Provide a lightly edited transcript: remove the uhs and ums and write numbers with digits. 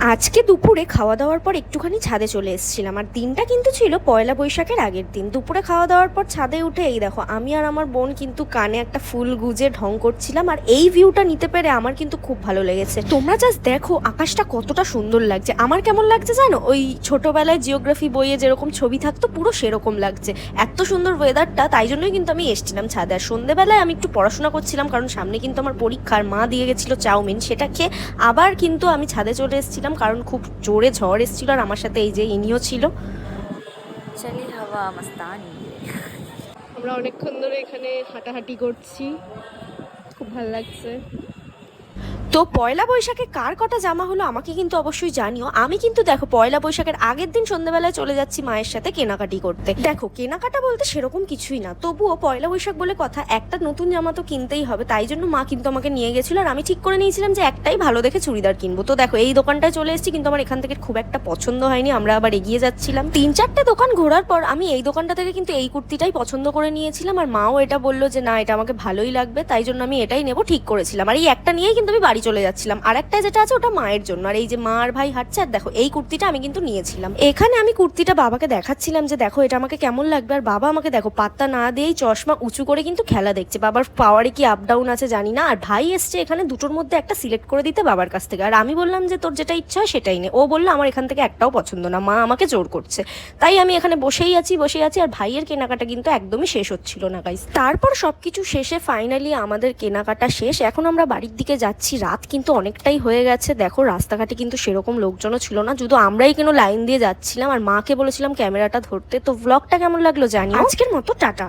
আজকে দুপুরে খাওয়া দাওয়ার পর একটুখানি ছাদে চলে এসেছিলাম, আর দিনটা কিন্তু ছিল পয়লা বৈশাখের আগের দিন। দুপুরে খাওয়া দাওয়ার পর ছাদে উঠে এই দেখো আমি আর আমার বোন কিন্তু কানে একটা ফুল গুজে ঢং করছিলাম, আর এই ভিউটা নিতে পেরে আমার কিন্তু খুব ভালো লেগেছে। তোমরা জাস্ট দেখো আকাশটা কতটা সুন্দর লাগছে। আমার কেমন লাগছে জানো, ওই ছোটবেলায় জিওগ্রাফি বইয়ে যেরকম ছবি থাকতো পুরো সেরকম লাগছে। এত সুন্দর ওয়েদারটা, তাই জন্যই কিন্তু আমি এসেছিলাম ছাদে। আর সন্ধ্যেবেলায় আমি একটু পড়াশোনা করছিলাম, কারণ সামনে কিন্তু আমার পরীক্ষার, মা দিয়ে গেছিলো চাউমিন, সেটা খেয়ে আবার কিন্তু আমি ছাদে চলে এসেছিলাম, কারণ খুব জোরে ঝড় এসেছিল। আর আমার সাথে এই যে ইনিও ছিল। চলি হাওয়া মস্তানি। আমরা অনেকক্ষণ ধরে এখানে হাঁটাহাঁটি করছি, খুব ভালো লাগছে। তো পয়লা বৈশাখে কার কটা জামা হলো আমাকে কিন্তু অবশ্যই জানিও। আমি কিন্তু দেখো পয়লা বৈশাখের আগের দিন সন্ধ্যাবেলায় চলে যাচ্ছি মায়ের সাথে কেনাকাটি করতে। দেখো কেনাকাটা বলতে সেরকম কিছুই না, তবুও পয়লা বৈশাখ বলে কথা, একটা নতুন জামা তো কিনতেই হবে। তাই জন্য মা কিন্তু আমাকে নিয়ে গেছিলো, আর আমি ঠিক করে নিয়েছিলাম যে একটাই ভালো দেখে চুড়িদার কিনবো। তো দেখো এই দোকানটায় চলে এসেছি, কিন্তু আমার এখান থেকে খুব একটা পছন্দ হয়নি। আমরা আবার এগিয়ে যাচ্ছিলাম, 3-4টে দোকান ঘোরার পর আমি এই দোকানটা থেকে কিন্তু এই কুর্তিটাই পছন্দ করে নিয়েছিলাম। আর মাও এটা বললো যে না, এটা আমাকে ভালোই লাগবে, তাই জন্য আমি এটাই নেবো ঠিক করেছিলাম। আর এই একটা নিয়েই কিন্তু আমি বাড়ি চলে যাচ্ছিলাম। আর একটা যেটা আছে ওটা মায়ের জন্য। আর এই যে মা আর ভাই হাঁটছে, আর দেখো এই কুর্তিটা আমি কিন্তু নিয়েছিলাম। এখানে আমি কুর্তিটা বাবাকে দেখাচ্ছিলাম যে দেখো এটা আমাকে কেমন লাগবে। আর বাবা আমাকে দেখো পাত্তা না দিয়েই চশমা উঁচু করে কিন্তু খেলা দেখছে। বাবার পাওয়ারে কি আপ ডাউন আছে জানি না। আর ভাই এসছে এখানে দুটোর মধ্যে একটা সিলেক্ট করে দিতে বাবার কাছ থেকে। আর আমি বললাম যে তোর যেটা ইচ্ছা হয় সেটাই নে। ও বললো আমার এখান থেকে একটাও পছন্দ না, মা আমাকে জোর করছে। তাই আমি এখানে বসেই আছি। আর ভাইয়ের কেনাকাটা কিন্তু একদমই শেষ হচ্ছিল না গাইস। তারপর সবকিছু শেষে ফাইনালি আমাদের কেনাকাটা শেষ। এখন আমরা বাড়ির দিকে যাচ্ছি। রাত কিন্তু অনেকটাই হয়ে গেছে। দেখো রাস্তাঘাটে কিন্তু সেরকম লোকজনও ছিল না, শুধু আমরাই কেন লাইন দিয়ে যাচ্ছিলাম। আর মাকে বলেছিলাম ক্যামেরাটা ধরতে। তো ব্লগটা কেমন লাগলো জানি। আজকের মতো টাটা।